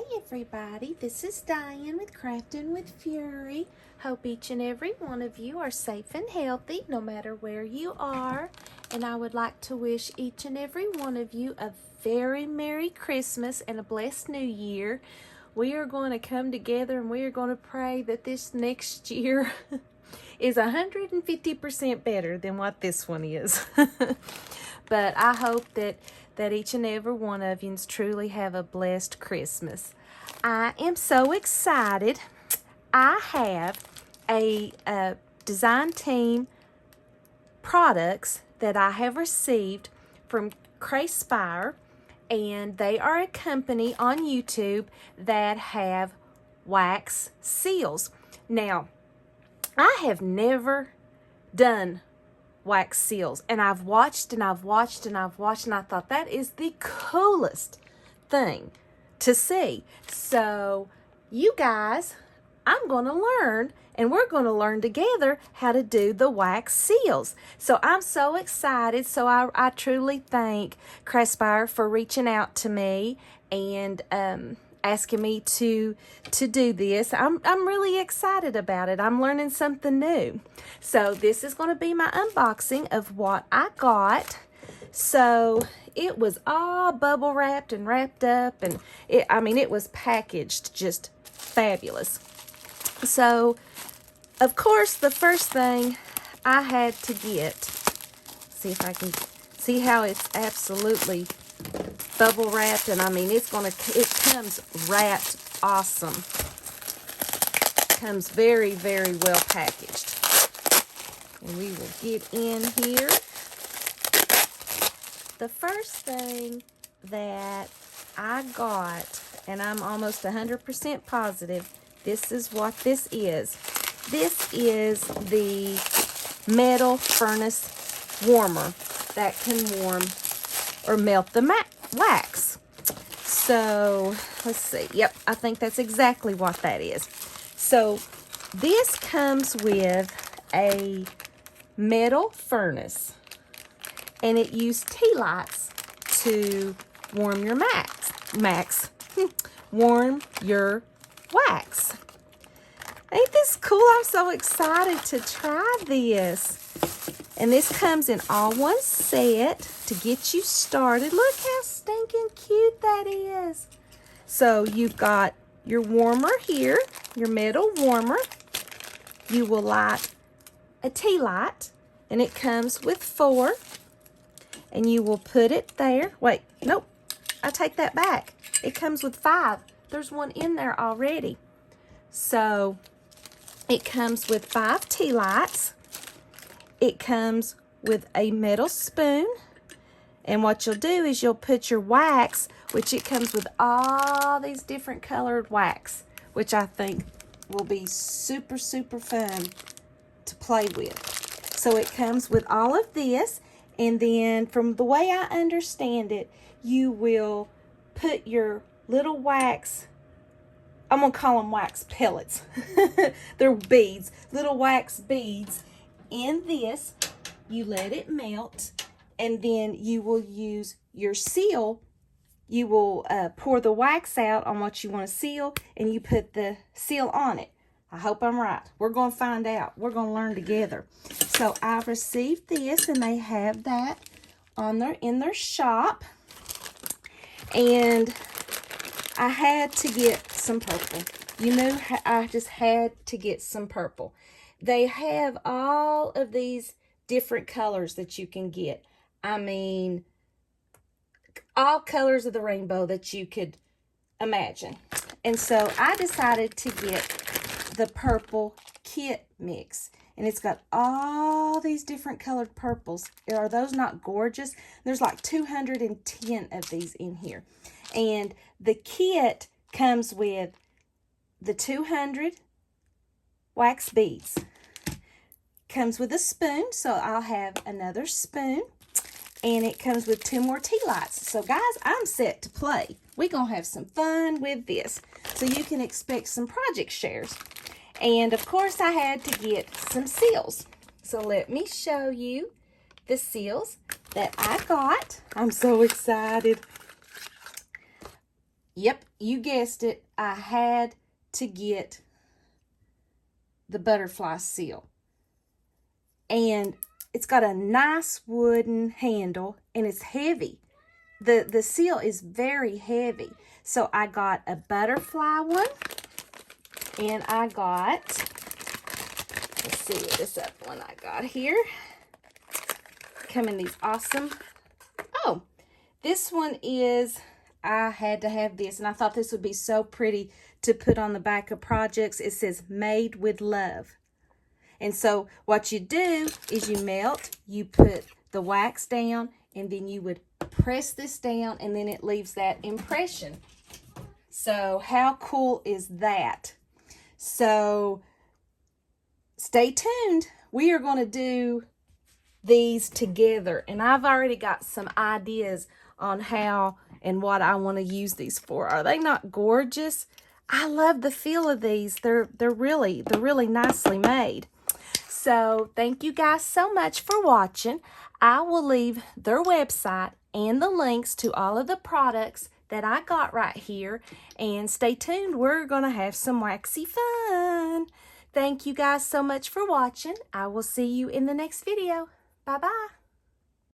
Hey everybody, this is Diane with Crafting with Fury. Hope each and every one of you are safe and healthy no matter where you are. And I would like to wish each and every one of you a very Merry Christmas and a blessed New Year. We are going to come together and we are going to pray that this next year is 150% better than what this one is. But I hope that each and every one of you truly have a blessed Christmas. I am so excited. I have a design team products that I have received from Craspire, and they are a company on YouTube that have wax seals. Now, I have never done wax seals, and I've watched and I've watched and I've watched, and I thought that is the coolest thing to see. So you guys, I'm going to learn, and we're going to learn together how to do the wax seals. So I'm so excited. So I truly thank Craspire for reaching out to me and asking me to do this. I'm really excited about it. I'm learning something new. So this is going to be my unboxing of what I got. So it was all bubble wrapped and wrapped up, and it was packaged just fabulous. So of course the first thing I had to get, see if I can see how it's absolutely bubble wrapped, and it comes wrapped awesome. Comes very, very well packaged. And we will get in here. The first thing that I got, and I'm almost 100% positive, this is what this is. This is the metal furnace warmer that can warm or melt the wax. So let's see. Yep, I think that's exactly what that is. So this comes with a metal furnace, and it used tea lights to warm your warm your wax. Ain't this cool? I'm so excited to try this. And this comes in all one set to get you started. Look how stinking cute that is. So you've got your warmer here, your metal warmer. You will light a tea light, and it comes with 4. And you will put it there. Wait, nope, I take that back. It comes with 5. There's one in there already. So it comes with 5 tea lights. It comes with a metal spoon, and what you'll do is you'll put your wax, which it comes with all these different colored wax, which I think will be super, super fun to play with. So it comes with all of this, and then from the way I understand it, you will put your little wax, I'm going to call them wax pellets. They're beads, little wax beads. In this, you let it melt, and then you will use your seal. You will pour the wax out on what you want to seal, and you put the seal on it. I hope I'm right. We're going to find out. We're going to learn together. So I've received this, and they have that in their shop. And I had to get some purple. You know, I just had to get some purple. They have all of these different colors that you can get. I mean, all colors of the rainbow that you could imagine. And so I decided to get the purple kit mix. And it's got all these different colored purples. Are those not gorgeous? There's like 210 of these in here. And the kit comes with the 200 wax beads. Comes with a spoon, so I'll have another spoon. And it comes with 2 more tea lights. So guys, I'm set to play. We're going to have some fun with this. So you can expect some project shares. And of course, I had to get some seals. So let me show you the seals that I got. I'm so excited. Yep, you guessed it. I had to get the butterfly seal. And it's got a nice wooden handle, and it's heavy. The seal is very heavy. So I got a butterfly one, and I got, let's see what this other one I got here. Come in these awesome, oh, this one is, I had to have this, and I thought this would be so pretty to put on the back of projects. It says, made with love. And so what you do is you melt, you put the wax down, and then you would press this down, and then it leaves that impression. So how cool is that? So stay tuned. We are going to do these together, and I've already got some ideas on how and what I want to use these for. Are they not gorgeous? I love the feel of these. They're really nicely made. So thank you guys so much for watching. I will leave their website and the links to all of the products that I got right here. And stay tuned. We're going to have some waxy fun. Thank you guys so much for watching. I will see you in the next video. Bye-bye.